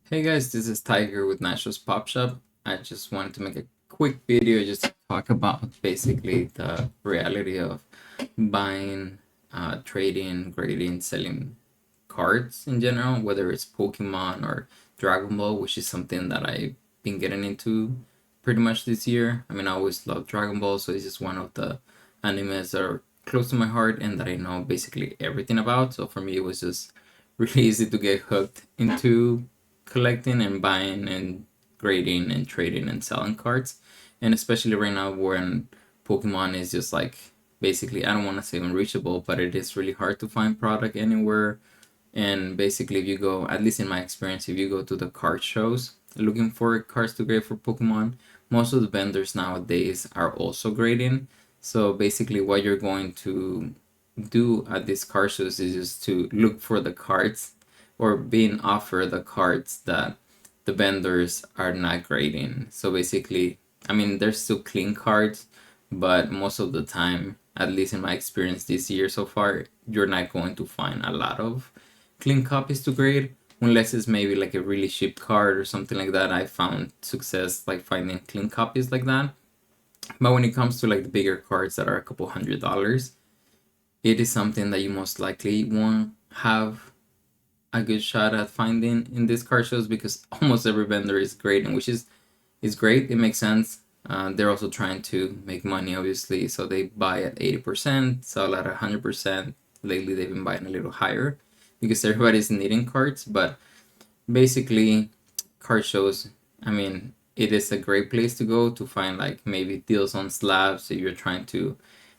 Hey guys, this is Tiger with Natural's Pop Shop. I just wanted to make a quick video just to talk about basically the reality of buying, trading, grading, selling cards in general, whether it's Pokemon or Dragon Ball, which is something that I've been getting into pretty much this year. I mean, I always loved Dragon Ball, so it's just one of the animes that are close to my heart and that I know basically everything about. So for me, it was just really easy to get hooked into collecting and buying and grading and trading and selling cards. And especially right now when Pokemon is just like basically, I don't want to say unreachable, but it is really hard to find product anywhere. And basically, if you go, at least in my experience, if you go to the card shows looking for cards to grade for Pokemon, most of the vendors nowadays are also grading. So basically, what you're going to do at these card shows is just to look for the cards or being offered the cards that the vendors are not grading. So basically, I mean, there's still clean cards, but most of the time, at least in my experience this year so far, you're not going to find a lot of clean copies to grade unless it's maybe like a really cheap card or something like that. I found success like finding clean copies like that. But when it comes to like the bigger cards that are a couple $100s, it is something that you most likely won't have a good shot at finding in these card shows because almost every vendor is grading, which is great. It makes sense. They're also trying to make money, obviously, so they buy at 80%, sell at 100%. Lately, they've been buying a little higher because everybody's needing cards. But basically, card shows, I mean, it is a great place to go to find like maybe deals on slabs if you're trying to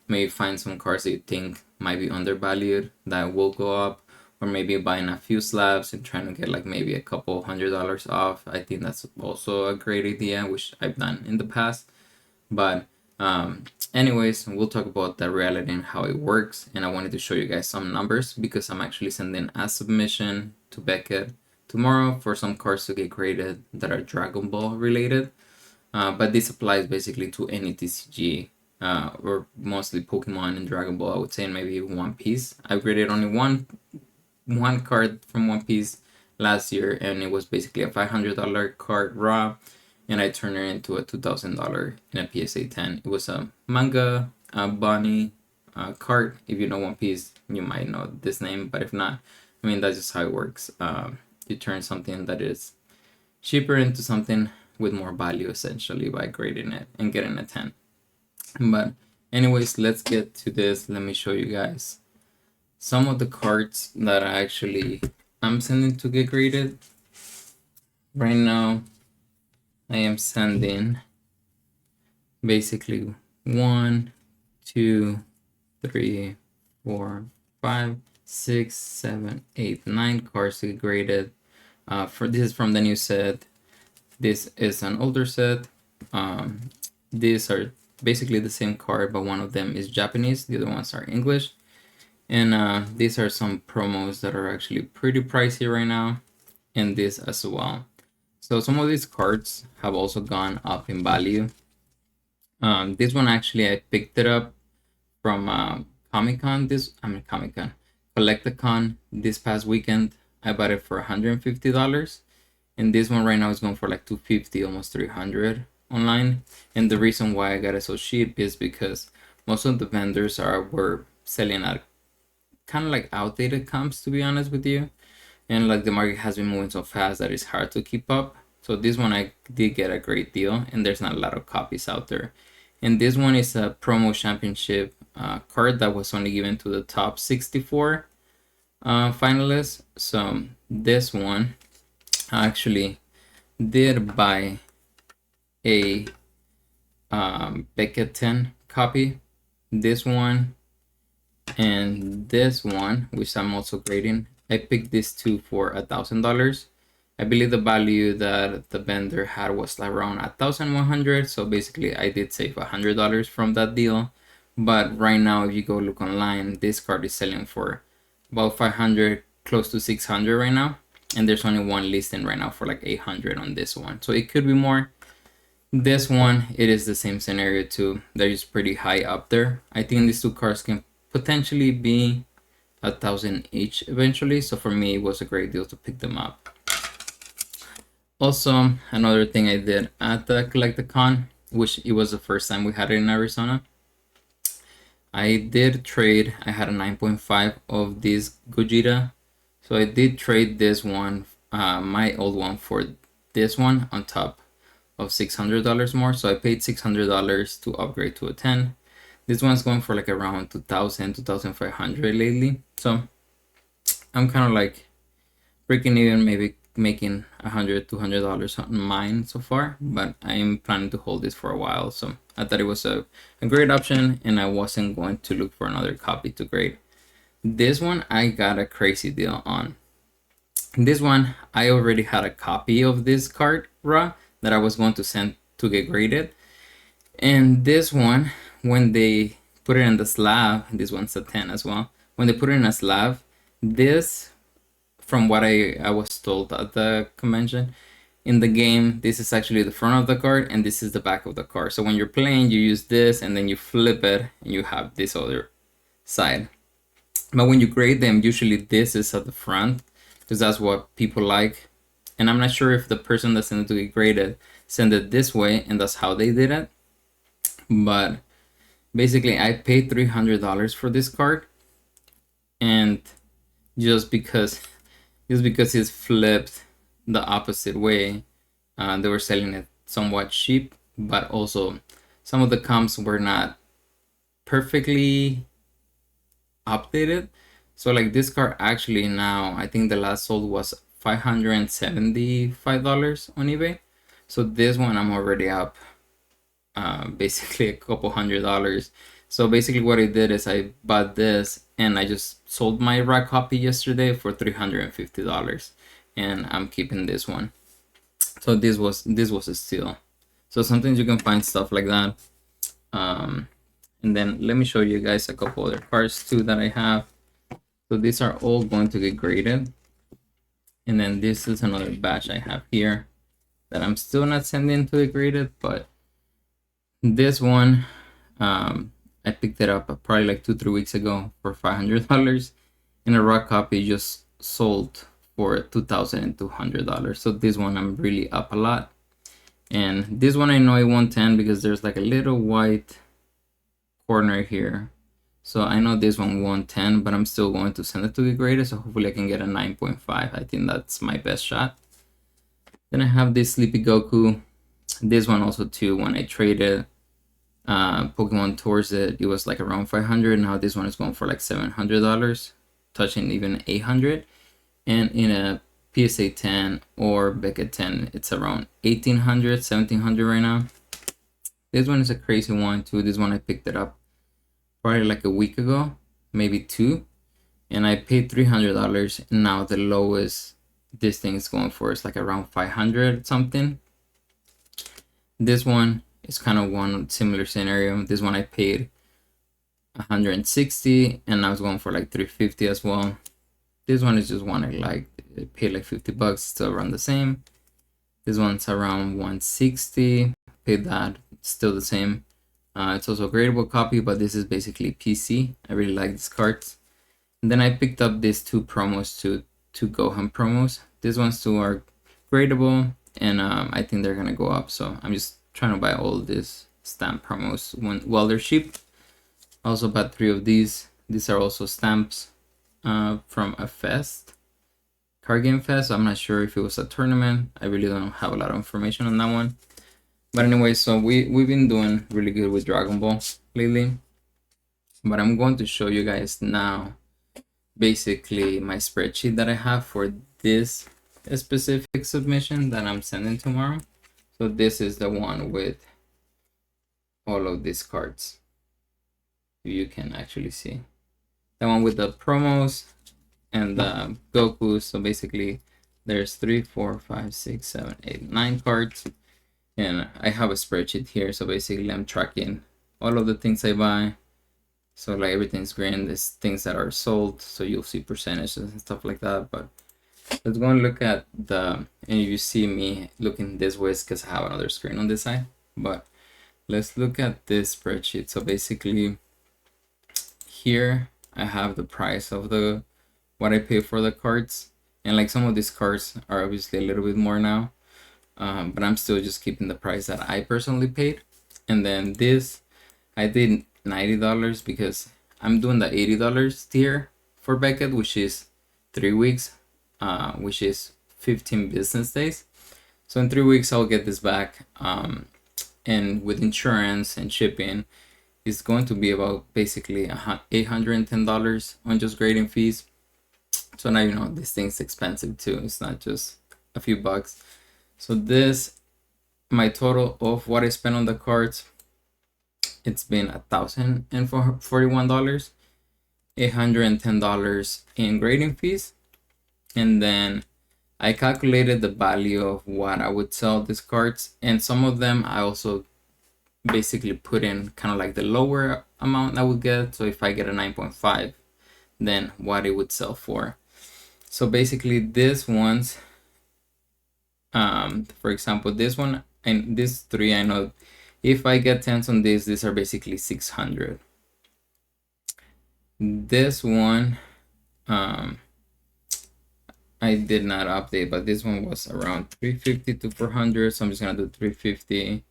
maybe find some cards that you think might be undervalued that will go up, or maybe buying a few slabs and trying to get like maybe a couple $100 off. I think that's also a great idea, which I've done in the past. But anyways, we'll talk about the reality and how it works. And I wanted to show you guys some numbers because I'm actually sending a submission to Beckett tomorrow for some cards to get graded that are Dragon Ball related. But this applies basically to any TCG, or mostly Pokemon and Dragon Ball. I would say, and maybe One Piece. I graded only one card from One Piece last year, and it was basically a $500 card raw, and I turned it into a $2,000 in a PSA 10. It was a manga Bonnie card. If you know One Piece, you might know this name, but if not, I mean, that's just how it works. You turn something that is cheaper into something with more value essentially by grading it and getting a 10. But anyways, let's get to this. Let me show you guys some of the cards that I'm sending to get graded. Right now, I am sending basically 1, 2, 3, 4, 5, 6, 7, 8, 9 cards to get graded. For this is from the new set. This is an older set. These are basically the same card, but one of them is Japanese, the other ones are English. And these are some promos that are actually pretty pricey right now, and this as well. So some of these cards have also gone up in value. This one actually I picked it up from Comic-Con. Comic-Con, Collecticon this past weekend. I bought it for $150, and this one right now is going for like $250, almost $300 online. And the reason why I got it so cheap is because most of the vendors were selling at kind of like outdated comps, to be honest with you, and like the market has been moving so fast that it's hard to keep up. So this one I did get a great deal, and there's not a lot of copies out there. And this one is a promo championship card that was only given to the top 64 finalists. So this one I actually did buy a Beckett 10 copy. This one and this one, which I'm also grading, I picked these two for $1,000. I believe the value that the vendor had was like around 1,100. So basically, I did save $100 from that deal. But right now, if you go look online, this card is selling for about 500, close to 600 right now. And there's only one listing right now for like 800 on this one. So it could be more. This one, it is the same scenario too. They're just pretty high up there. I think these two cards can potentially be 1,000 each eventually. So for me, it was a great deal to pick them up. Also, another thing I did at the Collecticon, which it was the first time we had it in Arizona, I did trade. I had a 9.5 of this Gogeta, so I did trade this one, my old one, for this one on top of $600 more. So I paid $600 to upgrade to a 10. This one's going for like around 2000, 2500 lately. So I'm kind of like breaking even, maybe making $100, $200 on mine so far, but I'm planning to hold this for a while. So I thought it was a great option, and I wasn't going to look for another copy to grade. This one I got a crazy deal on. This one I already had a copy of this card raw that I was going to send to get graded, and this one, when they put it in the slab, this one's a 10 as well. When they put it in a slab, this, from what I was told at the convention, in the game, this is actually the front of the card and this is the back of the card. So when you're playing, you use this and then you flip it and you have this other side. But when you grade them, usually this is at the front because that's what people like. And I'm not sure if the person that sent it to get graded sent it this way and that's how they did it. But basically, I paid $300 for this card, and just because it's flipped the opposite way, they were selling it somewhat cheap, but also some of the comps were not perfectly updated. So like this card actually now, I think the last sold was $575 on eBay. So this one I'm already up basically a couple $100. So basically what I did is I bought this and I just sold my raw copy yesterday for $350, and I'm keeping this one. So this was a steal. So sometimes you can find stuff like that. And then let me show you guys a couple other cards too that I have. So these are all going to get graded. And then this is another batch I have here that I'm still not sending to get graded, but this one, I picked it up probably like 2-3 weeks ago for $500, and a raw copy just sold for $2,200. So this one I'm really up a lot. And this one I know it won't 10 because there's like a little white corner here. So I know this one won't 10, but I'm still going to send it to get graded. So hopefully I can get a 9.5. I think that's my best shot. Then I have this Sleepy Goku. This one also too, when I traded Pokemon towards it, it was like around 500. Now this one is going for like $700, touching even 800. And in a PSA 10 or Beckett 10, it's around 1800, 1700 right now. This one is a crazy one too. This one I picked it up probably like a week ago, maybe 2, and I paid $300. And now the lowest this thing is going for is like around 500 something. This one is kind of one similar scenario. This one I paid 160, and I was going for like 350 as well. This one is just one I like. I paid like $50, still around the same. This one's around 160. Paid that, still the same. It's also a gradable copy, but this is basically PC. I really like these cards. And then I picked up these 2 promos, two Gohan promos. These ones 2 are gradable, and I think they're gonna go up. So I'm just trying to buy all these stamp promos while they're cheap. I also bought 3 of these. These are also stamps from a fest, card game fest. I'm not sure if it was a tournament. I really don't have a lot of information on that one. But anyway, so we've been doing really good with Dragon Ball lately. But I'm going to show you guys now basically my spreadsheet that I have for this specific submission that I'm sending tomorrow. So this is the one with all of these cards. You can actually see the one with the promos and the Goku. So basically there's 3, 4, 5, 6, 7, 8, 9 cards. And I have a spreadsheet here, so basically I'm tracking all of the things I buy. So like everything's green, there's things that are sold, so you'll see percentages and stuff like that. But let's go and look at and you see me looking this way because I have another screen on this side. But let's look at this spreadsheet. So basically here I have the price of what I pay for the cards. And like some of these cards are obviously a little bit more now. but I'm still just keeping the price that I personally paid. And then this, I did $90 because I'm doing the $80 tier for Beckett, which is 3 weeks, which is 15 business days. So in 3 weeks, I'll get this back. And with insurance and shipping, it's going to be about basically $810 on just grading fees. So now you know this thing's expensive too. It's not just a few bucks. So this, my total of what I spent on the cards, it's been $1,041, $810 in grading fees, and then I calculated the value of what I would sell these cards, and some of them I also basically put in kind of like the lower amount I would get. So if I get a 9.5, then what it would sell for. So basically this one's, for example, this one and this 3, I know if I get 10s on this, these are basically 600. This one, I did not update, but this one was around 350 to 400, so I'm just gonna do 350.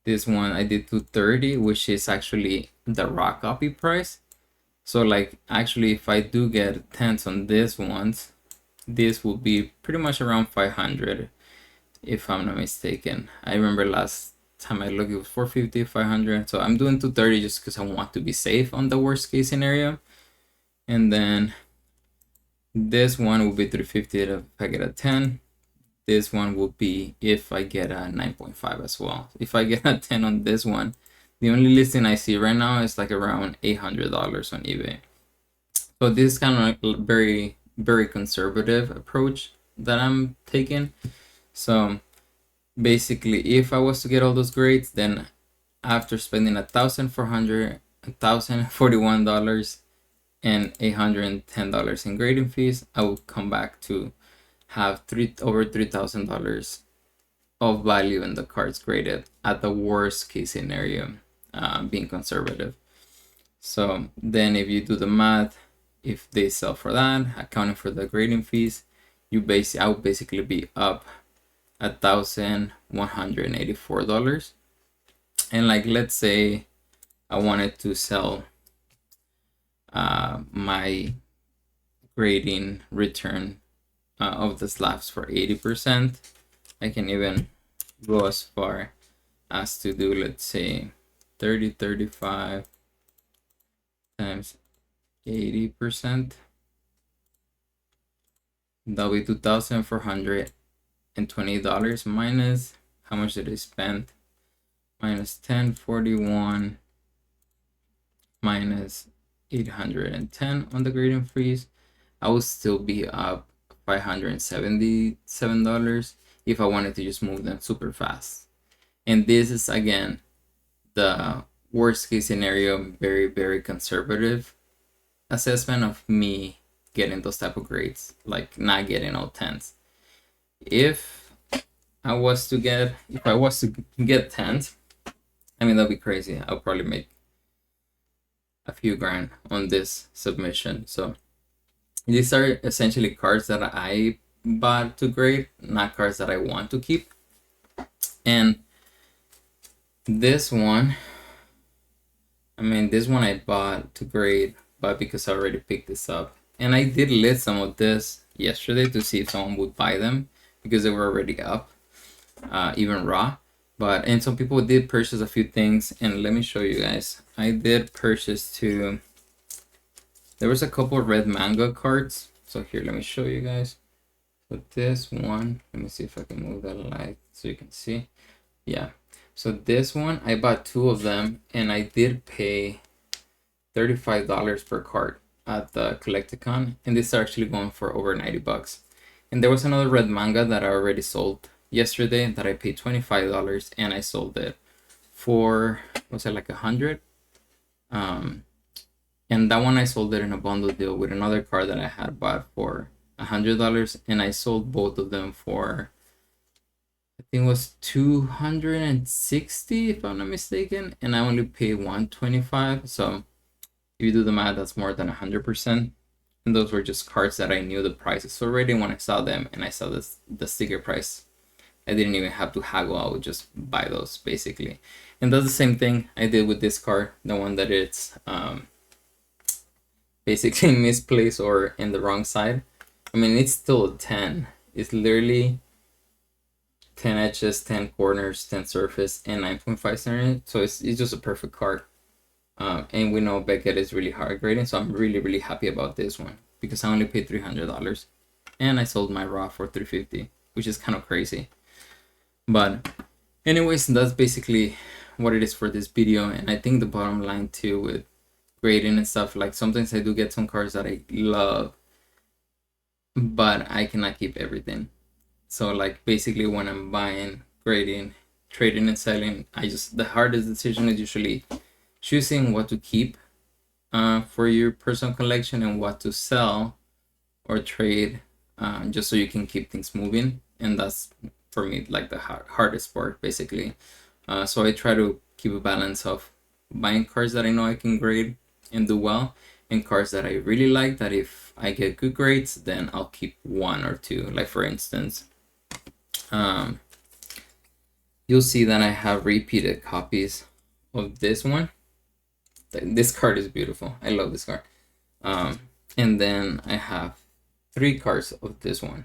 This one I did 230, which is actually the raw copy price. So like actually if I do get 10s on this ones, this will be pretty much around 500 if I'm not mistaken. I remember last time I looked it was 450, 500. So I'm doing 230 just because I want to be safe on the worst case scenario. And then this one will be 350 if I get a 10. This one will be if I get a 9.5 as well. If I get a 10 on this one, the only listing I see right now is like around $800 on eBay. So this is kind of like a very, very conservative approach that I'm taking. So basically, if I was to get all those grades, then after spending $1,041 and $810 in grading fees, I would come back to have over $3,000 of value in the cards graded at the worst case scenario, being conservative. So then if you do the math, if they sell for that, accounting for the grading fees, I would basically be up $1,184. And like, let's say I wanted to sell my grading return of the slabs for 80%. I can even go as far as to do, let's say 35 times 80%. That'll be $2,420 minus how much did I spend? Minus 1041 minus 810 on the grading fees. I would still be up $577 if I wanted to just move them super fast. And this is again the worst case scenario, very, very conservative assessment of me getting those type of grades, like not getting all 10s. If I was to get 10s, I mean, that'd be crazy. I'll probably make a few grand on this submission. So these are essentially cards that I bought to grade, not cards that I want to keep. And this one, this one I bought to grade, but because I already picked this up. And I did list some of this yesterday to see if someone would buy them because they were already up, even raw. And some people did purchase a few things, and let me show you guys. I did purchase there was a couple of red manga cards. So here, let me show you guys. So this one, let me see if I can move that light so you can see. Yeah. So this one, I bought 2 of them, and I did pay $35 per card at the Collecticon, and these are actually going for over $90. And there was another red manga that I already sold yesterday that I paid $25, and I sold it for, was it like 100? And that one I sold it in a bundle deal with another card that I had bought for $100, and I sold both of them for, I think it was $260 if I'm not mistaken, and I only paid $125. So if you do the math, that's more than 100%. And those were just cards that I knew the prices already when I saw them, and I saw the sticker price I didn't even have to haggle. I would just buy those basically. And that's the same thing I did with this card, the one that it's basically misplaced or in the wrong side. I mean, it's still a 10. It's literally 10 edges, 10 corners, 10 surface, and 9.5 centimeters. So it's just a perfect card. And we know Beckett is really hard grading, so I'm really happy about this one because I only paid $300 and I sold my raw for $350, which is kind of crazy. But anyways, that's basically what it is for this video. And I think the bottom line too with grading and stuff, like sometimes I do get some cards that I love, but I cannot keep everything. So like basically when I'm buying, grading, trading and selling, the hardest decision is usually choosing what to keep for your personal collection and what to sell or trade, just so you can keep things moving. And that's for me like the hardest part basically. So I try to keep a balance of buying cards that I know I can grade and do well, and cards that I really like that if I get good grades then I'll keep one or two. Like for instance, you'll see that I have repeated copies of this one. This card is beautiful. I love this card. And then I have 3 cards of this one.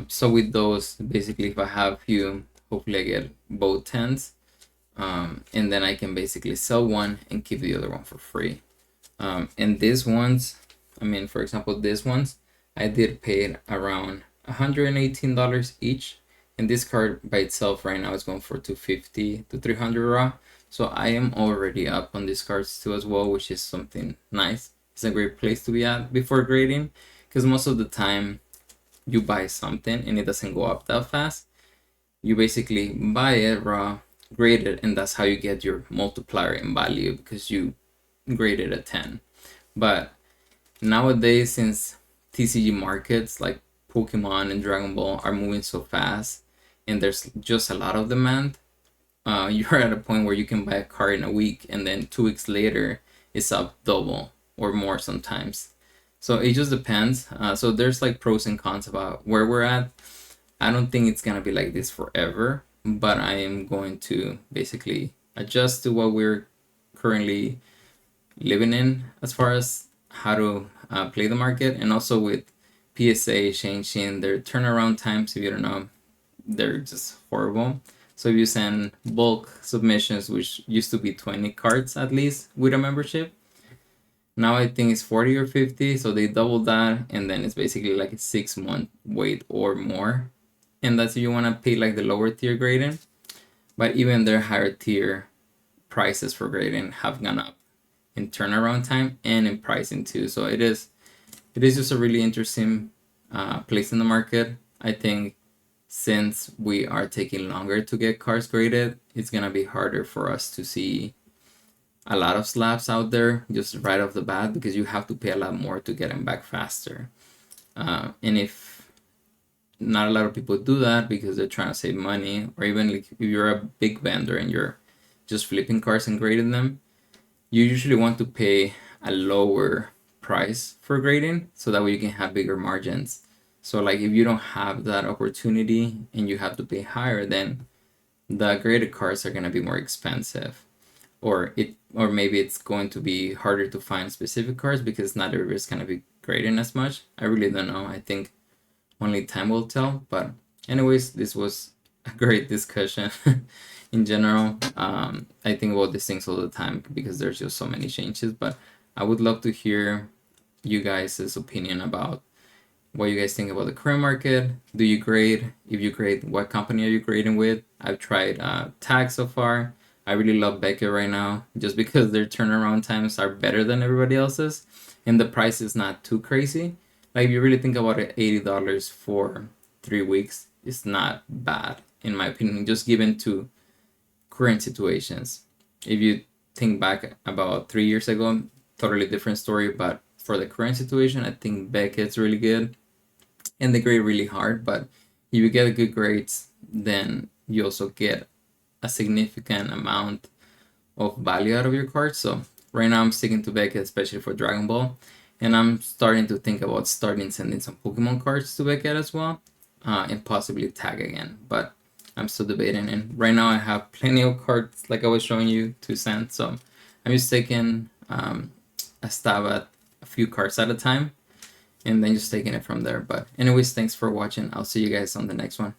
So with those, basically if I have few, hopefully I get both 10s. And then I can basically sell one and keep the other one for free. And these ones, I mean, for example, these ones, I did pay around $118 each. And this card by itself right now is going for $250 to $300 raw. So I am already up on these cards too as well, which is something nice. It's a great place to be at before grading, because most of the time you buy something and it doesn't go up that fast. You basically buy it raw, grade it, and that's how you get your multiplier in value because you graded a 10. But nowadays, since TCG markets like Pokemon and Dragon Ball are moving so fast and there's just a lot of demand, you're at a point where you can buy a card in a week and then 2 weeks later it's up double or more sometimes. So it just depends. So there's like pros and cons about where we're at. I don't think it's gonna be like this forever, but I am going to basically adjust to what we're currently living in as far as how to play the market. And also with PSA changing their turnaround times, if you don't know, they're just horrible. So if you send bulk submissions, which used to be 20 cards at least with a membership, now I think it's 40 or 50. So they doubled that, and then it's basically like a 6-month wait or more. And that's if you want to pay like the lower tier grading. But even their higher tier prices for grading have gone up in turnaround time and in pricing too. So it is just a really interesting place in the market. I think since we are taking longer to get cards graded, it's gonna be harder for us to see a lot of slabs out there just right off the bat, because you have to pay a lot more to get them back faster. And if not a lot of people do that because they're trying to save money, or even like if you're a big vendor and you're just flipping cards and grading them, you usually want to pay a lower price for grading so that way you can have bigger margins. So like if you don't have that opportunity and you have to pay higher, then the graded cards are going to be more expensive, or maybe it's going to be harder to find specific cards because not everybody's going to be grading as much. I really don't know. I think only time will tell. But anyways, this was a great discussion. In general, I think about these things all the time because there's just so many changes. But I would love to hear you guys' opinion about what you guys think about the current market. Do you grade? If you grade, what company are you grading with? I've tried Tag so far. I really love Beckett right now just because their turnaround times are better than everybody else's, and the price is not too crazy. Like if you really think about it, $80 for 3 weeks is not bad in my opinion, just given to current situations. If you think back about 3 years ago, totally different story, but for the current situation, I think Beckett's really good and they grade really hard. But if you get good grades, then you also get a significant amount of value out of your cards. So right now I'm sticking to Beckett, especially for Dragon Ball, and I'm starting to think about sending some Pokemon cards to Beckett as well. and possibly tag again. But I'm still debating, and right now I have plenty of cards like I was showing you to send, so I'm just taking a stab at a few cards at a time and then just taking it from there. But anyways, thanks for watching. I'll see you guys on the next one.